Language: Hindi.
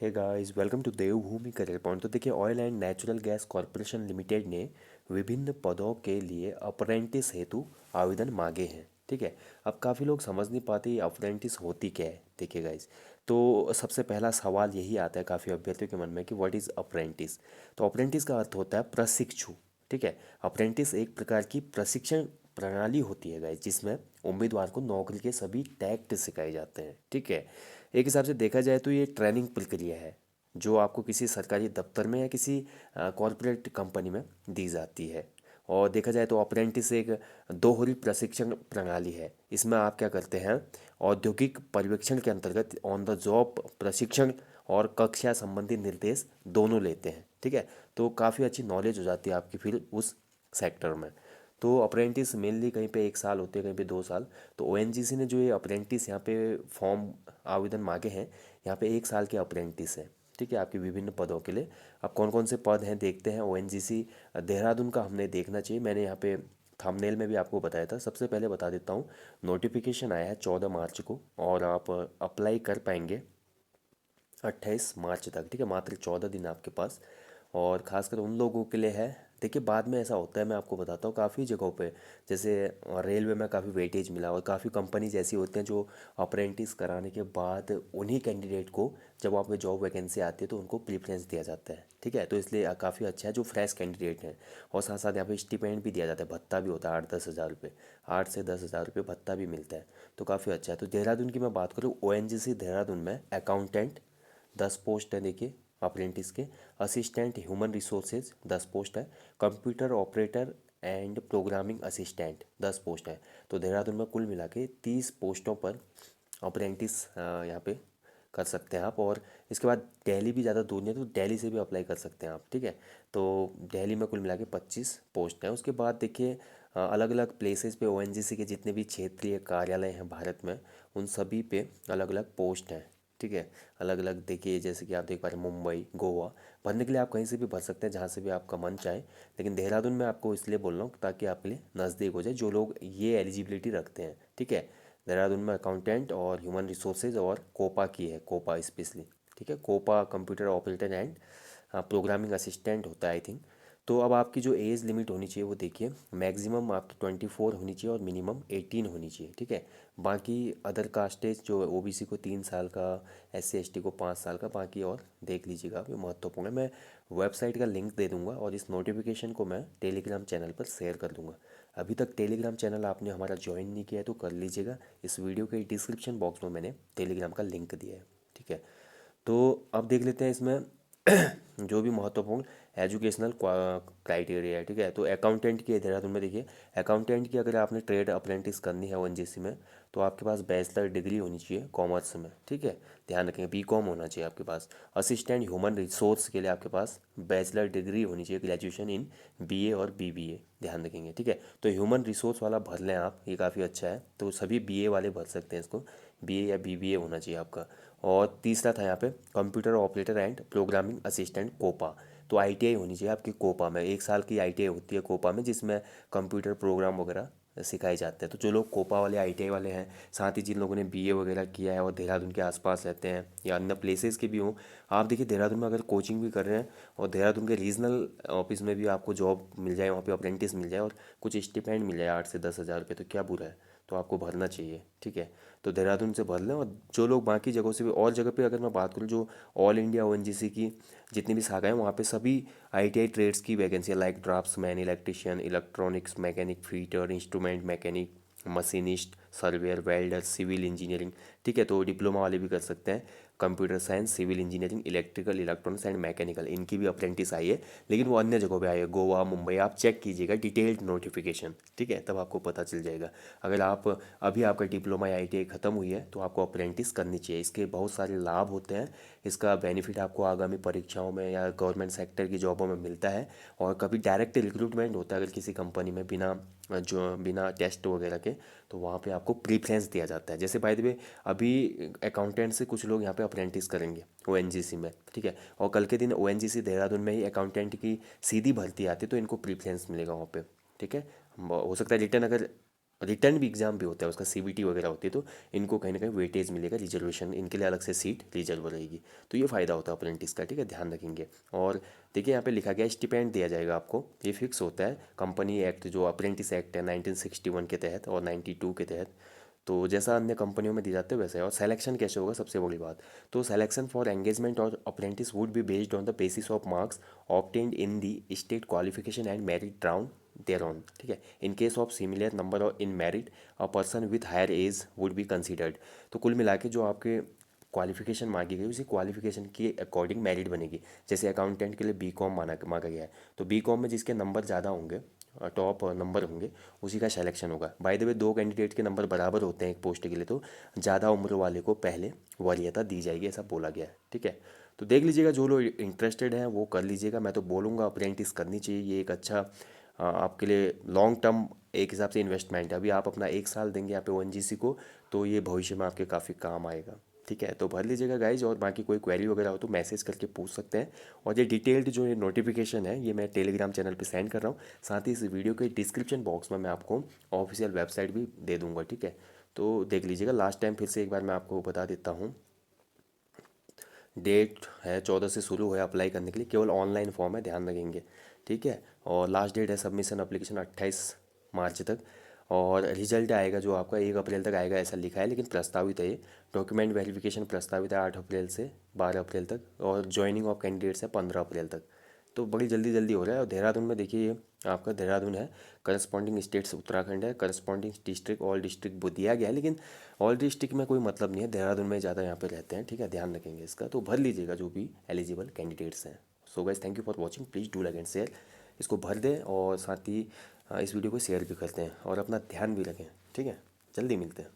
Hey guys, welcome to Devbhoomi career point. तो देखिए, oil and natural gas corporation limited ने विभिन्न पदों के लिए अप्रेंटिस हेतु आवेदन मांगे हैं। ठीक है। अब काफ़ी लोग समझ नहीं पाते ये अप्रेंटिस होती क्या है। देखिए गाइस, तो सबसे पहला सवाल यही आता है काफ़ी अभ्यर्थियों के मन में कि व्हाट इज़ अप्रेंटिस। तो अप्रेंटिस का अर्थ होता है प्रशिक्षु। ठीक है। अप्रेंटिस एक प्रकार की प्रशिक्षण प्रणाली होती है गाइस, जिसमें उम्मीदवार को नौकरी के सभी टैक्ट सिखाए जाते हैं। ठीक है। एक हिसाब से देखा जाए तो ये ट्रेनिंग प्रक्रिया है जो आपको किसी सरकारी दफ्तर में या किसी कॉरपोरेट कंपनी में दी जाती है। और देखा जाए तो अप्रेंटिस एक दोहरी प्रशिक्षण प्रणाली है। इसमें आप क्या करते हैं, औद्योगिक पर्यवेक्षण के अंतर्गत ऑन द जॉब प्रशिक्षण और कक्षा संबंधी निर्देश दोनों लेते हैं। ठीक है। तो काफ़ी अच्छी नॉलेज हो जाती है आपकी फिर उस सेक्टर में। तो अप्रेंटिस मेनली कहीं पे 1 साल होते हैं, कहीं पे 2 साल। तो ओएनजीसी ने जो ये अप्रेंटिस यहाँ पे फॉर्म आवेदन मांगे हैं, यहाँ पे 1 साल के अप्रेंटिस हैं। ठीक है, आपके विभिन्न पदों के लिए। अब कौन कौन से पद हैं देखते हैं। ओएनजीसी देहरादून का हमने देखना चाहिए, मैंने यहाँ पे थंबनेल में भी आपको बताया था। सबसे पहले बता देता हूँ, नोटिफिकेशन आया है 14 मार्च को और आप अप्लाई कर पाएंगे 28 मार्च तक। ठीक है, मात्र 14 दिन आपके पास। और ख़ासकर उन लोगों के लिए है। देखिए, बाद में ऐसा होता है, मैं आपको बताता हूँ काफ़ी जगहों पे, जैसे रेलवे में काफ़ी वेटेज मिला और काफ़ी कंपनीज ऐसी होती हैं जो अप्रेंटिस कराने के बाद उन्हीं कैंडिडेट को जब वहाँ पे जॉब वैकेंसी आती है तो उनको प्रेफरेंस दिया जाता है। ठीक है, तो इसलिए काफ़ी अच्छा है जो फ्रेश कैंडिडेट हैं। और साथ साथ यहाँ पे स्टिपेंड भी दिया जाता है, भत्ता भी होता है 8-10 हज़ार रुपये, 8 से 10 हज़ार रुपये भत्ता भी मिलता है। तो काफ़ी अच्छा है। तो देहरादून की मैं बात करूँ, ओएनजीसी देहरादून में अकाउंटेंट 10 पोस्ट है। देखिए, अप्रेंटिस के। असिस्टेंट ह्यूमन रिसोर्सेज 10 पोस्ट है। Computer operator and programming assistant 10 post है। तो देहरादून में कुल मिला के 30 पोस्टों पर अप्रेंटिस यहाँ पे कर सकते हैं आप। और इसके बाद दिल्ली भी ज़्यादा दूर नहीं है, तो दिल्ली से भी अप्लाई कर सकते हैं आप। ठीक है। तो दिल्ली में कुल मिला के 25 पोस्ट हैं। उसके बाद देखिए, अलग अलग प्लेसेस पे ओएनजीसी के जितने भी क्षेत्रीय कार्यालय हैं भारत में, उन सभी पे अलग अलग पोस्ट हैं। ठीक है। अलग अलग देखिए, जैसे कि आप देख पा रहे हैं मुंबई, गोवा। भरने के लिए आप कहीं से भी भर सकते हैं, जहाँ से भी आपका मन चाहे। लेकिन देहरादून में आपको इसलिए बोल रहा हूँ ताकि आपके लिए नज़दीक हो जाए, जो लोग ये एलिजिबिलिटी रखते हैं। ठीक है। देहरादून में अकाउंटेंट और ह्यूमन रिसोर्सेज और कोपा की है, कोपा स्पेशली। ठीक है, COPA computer operator and programming assistant होता है आई थिंक। तो अब आपकी जो एज लिमिट होनी चाहिए वो देखिए, मैक्सिमम आपकी 24 होनी चाहिए और मिनिमम 18 होनी चाहिए। ठीक है। बाकी अदर कास्टेज जो ओबीसी को 3 साल का, एससी एसटी को 5 साल का, बाकी और देख लीजिएगा आप, ये महत्वपूर्ण है। मैं वेबसाइट का लिंक दे दूंगा और इस नोटिफिकेशन को मैं टेलीग्राम चैनल पर शेयर कर दूंगा। अभी तक टेलीग्राम चैनल आपने हमारा ज्वाइन नहीं किया है तो कर लीजिएगा। इस वीडियो के डिस्क्रिप्शन बॉक्स में मैंने टेलीग्राम का लिंक दिया है। ठीक है। तो अब देख लेते हैं इसमें जो भी महत्वपूर्ण एजुकेशनल क्राइटेरिया है। ठीक है। तो अकाउंटेंट की देहरादून में देखिए, अकाउंटेंट की अगर आपने ट्रेड अप्रेंटिस करनी है ओएनजीसी में, तो आपके पास बैचलर डिग्री होनी चाहिए कॉमर्स में। ठीक है, ध्यान रखेंगे, बीकॉम होना चाहिए आपके पास। असिस्टेंट ह्यूमन रिसोर्स के लिए आपके पास बैचलर डिग्री होनी चाहिए, ग्रेजुएशन इन बीए और बीबीए, ध्यान रखेंगे। ठीक है। तो ह्यूमन रिसोर्स वाला भर लें आप, ये काफ़ी अच्छा है। तो सभी बीए वाले भर सकते हैं इसको, बीए या बीबीए होना चाहिए आपका। और तीसरा था यहाँ पे computer operator and programming assistant COPA. तो आईटीआई होनी चाहिए आपकी कोपा में, 1 साल की आईटीआई होती है कोपा में, जिसमें कंप्यूटर प्रोग्राम वगैरह सिखाए जाते हैं। तो जो लोग कोपा वाले आईटीआई वाले हैं, साथ ही जिन लोगों ने बीए वगैरह किया है और देहरादून के आसपास रहते हैं या अन्य प्लेसेस के भी हों, आप देखिए देहरादून में अगर कोचिंग भी कर रहे हैं और देहरादून के रीजनल ऑफिस में भी आपको जॉब मिल जाए, वहाँ पे अप्रेंटिस मिल जाए और कुछ स्टिपेंड मिल जाए 8 से 10 हज़ार रुपये, तो क्या बुरा है। तो आपको भरना चाहिए। ठीक है। तो देहरादून से भर लें। और जो लोग बाकी जगहों से भी, और जगह पे अगर मैं बात करूँ, जो ऑल इंडिया ओएनजीसी की जितनी भी शाखाएं हैं, वहाँ पे सभी आईटीआई ट्रेड्स की vacancy, like draftsman, electrician, electronics mechanic, fitter, instrument mechanic, machinist, surveyor, welder, civil engineering. ठीक है। तो डिप्लोमा वाले भी कर सकते हैं, computer science, civil engineering, electrical, electronics and mechanical, इनकी भी अप्रेंटिस आई है। लेकिन वो अन्य जगहों पे आई है, गोवा, मुंबई। आप चेक कीजिएगा डिटेल्ड नोटिफिकेशन। ठीक है, तब आपको पता चल जाएगा। अगर आप अभी आपका डिप्लोमा या आईटीआई ख़त्म हुई है तो आपको अप्रेंटिस करनी चाहिए। इसके बहुत सारे लाभ होते हैं। इसका बेनिफिट आपको आगामी परीक्षाओं में या गवर्नमेंट सेक्टर की जॉबों में मिलता है। और कभी डायरेक्ट रिक्रूटमेंट होता है अगर किसी कंपनी में, बिना टेस्ट वगैरह के, तो वहाँ पे आपको प्रीफ्रेंस दिया जाता है। जैसे बाय द वे, अभी अकाउंटेंट से कुछ लोग यहाँ पे अप्रेंटिस करेंगे ओएनजीसी में। ठीक है। और कल के दिन ओएनजीसी देहरादून में ही अकाउंटेंट की सीधी भर्ती आती है, तो इनको प्रीफ्रेंस मिलेगा वहाँ पे। ठीक है। हो सकता है रिटर्न अगर रिटर्न भी एग्ज़ाम भी होता है उसका, सीबीटी वगैरह होती है, तो इनको कहीं ना कहीं वेटेज मिलेगा, रिजर्वेशन इनके लिए अलग से सीट रिजर्व रहेगी। तो ये फ़ायदा होता है अप्रेंटिस का, ठीक है, ध्यान रखेंगे। और देखिए यहाँ पे लिखा गया स्टिपेंड दिया जाएगा आपको, ये फिक्स होता है कंपनी एक्ट जो अप्रेंटिस एक्ट है 1961 के तहत और 92 के तहत। तो जैसा अन्य कंपनियों में दिए जाते हैं वैसे है। और सिलेक्शन कैसे होगा, सबसे बड़ी बात, तो सिलेक्शन फॉर एंगेजमेंट और apprentice would be based on the basis of marks obtained in the state qualification and merit round there on, ठीक है। In case of similar number in merit a person with higher age would be considered. तो कुल मिला के जो आपके क्वालिफिकेशन मांगी गई उसी क्वालिफिकेशन के अकॉर्डिंग मेरिट बनेगी। जैसे अकाउंटेंट के लिए बीकॉम मांगा गया है, तो बीकॉम में जिसके नंबर ज़्यादा होंगे, टॉप नंबर होंगे, उसी का सिलेक्शन होगा। बाय द वे दो कैंडिडेट के नंबर बराबर होते हैं एक पोस्ट के लिए, तो ज़्यादा उम्र वाले को पहले वरीयता दी जाएगी, ऐसा बोला गया है, ठीक है। तो देख लीजिएगा, जो लोग इंटरेस्टेड हैं वो कर लीजिएगा। मैं तो बोलूँगा अप्रेंटिस करनी चाहिए, ये एक अच्छा आपके लिए लॉन्ग टर्म एक हिसाब से इन्वेस्टमेंट है। अभी आप अपना 1 साल देंगे यहाँ पे ओएनजीसी को, तो ये भविष्य में आपके काफ़ी काम आएगा, ठीक है। तो भर लीजिएगा गाइज, और बाकी कोई क्वेरी वगैरह हो तो मैसेज करके पूछ सकते हैं। और ये डिटेल्ड जो ये नोटिफिकेशन है ये मैं टेलीग्राम चैनल पे सेंड कर रहा हूँ। साथ ही इस वीडियो के डिस्क्रिप्शन बॉक्स में मैं आपको ऑफिशियल वेबसाइट भी दे दूँगा, ठीक है। तो देख लीजिएगा। लास्ट टाइम फिर से एक बार मैं आपको बता देता हूँ, डेट है 14 से शुरू है अप्लाई करने के लिए, केवल ऑनलाइन फॉर्म है, ध्यान रखेंगे, ठीक है। और लास्ट डेट है सबमिशन एप्लीकेशन 28 मार्च तक। और रिजल्ट आएगा जो आपका 1 अप्रैल तक आएगा ऐसा लिखा है, लेकिन प्रस्तावित है ये। डॉक्यूमेंट वेरिफिकेशन प्रस्तावित है 8 अप्रैल से 12 अप्रैल तक, और ज्वाइनिंग ऑफ कैंडिडेट्स है 15 अप्रैल तक। तो बड़ी जल्दी जल्दी हो रहा है। और देहरादून में देखिए, ये आपका देहरादून है, करस्पॉन्डिंग स्टेट्स उत्तराखंड है, करस्पॉन्डिंग डिस्ट्रिक्ट ऑल डिस्ट्रिक्ट दिया गया है, लेकिन ऑल डिस्ट्रिक्ट में कोई मतलब नहीं है, देहरादून में ज़्यादा यहाँ पे रहते हैं, ठीक है, ध्यान रखेंगे इसका। तो भर लीजिएगा जो भी एलिजिबल कैंडिडेट्स हैं। So guys, thank you for watching, please do like and share, इसको भर दें और साथ ही इस वीडियो को शेयर भी करते हैं और अपना ध्यान भी रखें, ठीक है। जल्दी मिलते हैं।